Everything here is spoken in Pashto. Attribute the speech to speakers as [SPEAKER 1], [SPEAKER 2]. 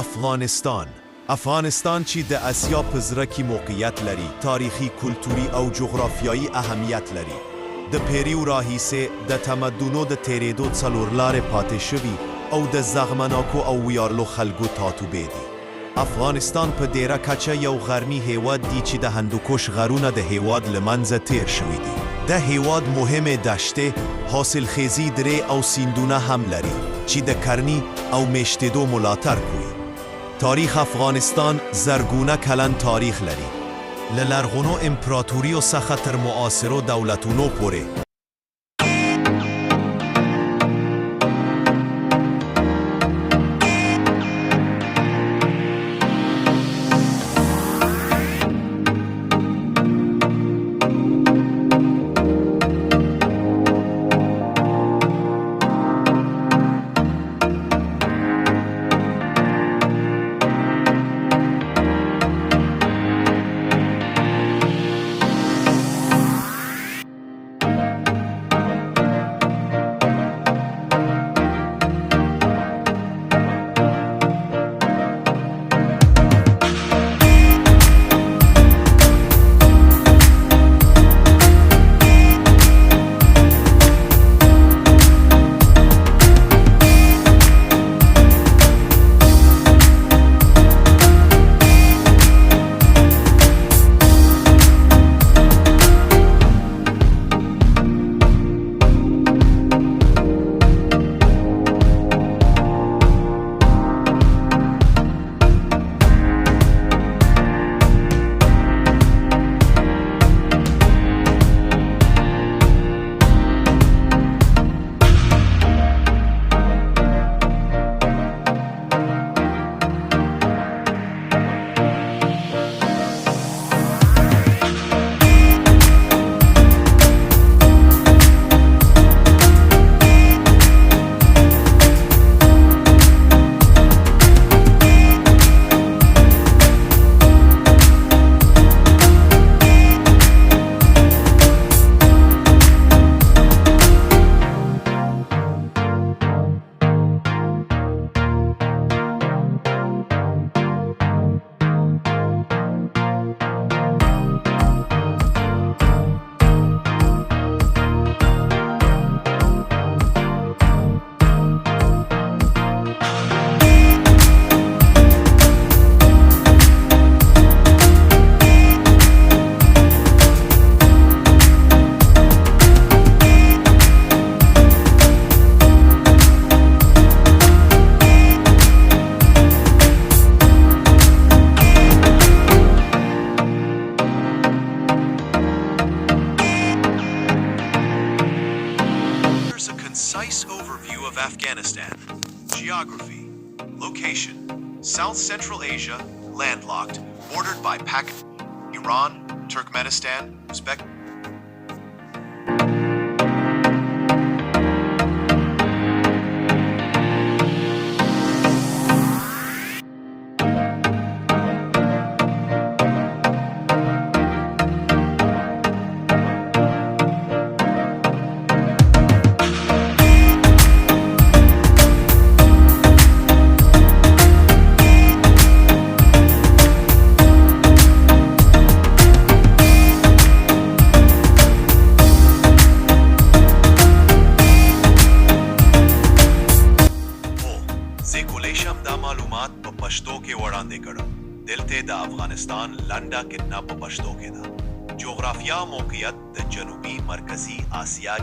[SPEAKER 1] افغانستان چې د اسیا په زړه کې موقعیت لري، تاریخي، کلتوري او جغرافیایي اهمیت لري. د پیړیو راهیسې د تمدنونو د تېرېدو څلورلارې پاتې شوي او د زغمناکو او ویاړلو خلکو ټاټوبی دی. افغانستان په ډېره کچه یو غرنی هیواد دی چې د هندوکش غرونه د هیواد له منځه تېر شوي دي. د هیواد مهمې دشتې، حاصلخیزي درې او سیندونه هم لري چې د کرنې او میشتېدو ملاتړ کوي. تاریخ افغانستان زرګونه کلن تاریخ لري، له لرغونو امپراتوریو څخه تر معاصرو دولتونو پورې.
[SPEAKER 2] Concise overview of Afghanistan. Geography. Location. South Central Asia, landlocked, bordered by Pakistan, Iran, Turkmenistan, Uzbekistan. دلته د افغانستان لنډه کتنه په پښتو کې ده. جغرافیا موقعیت د جنوبي مرکزي آسیا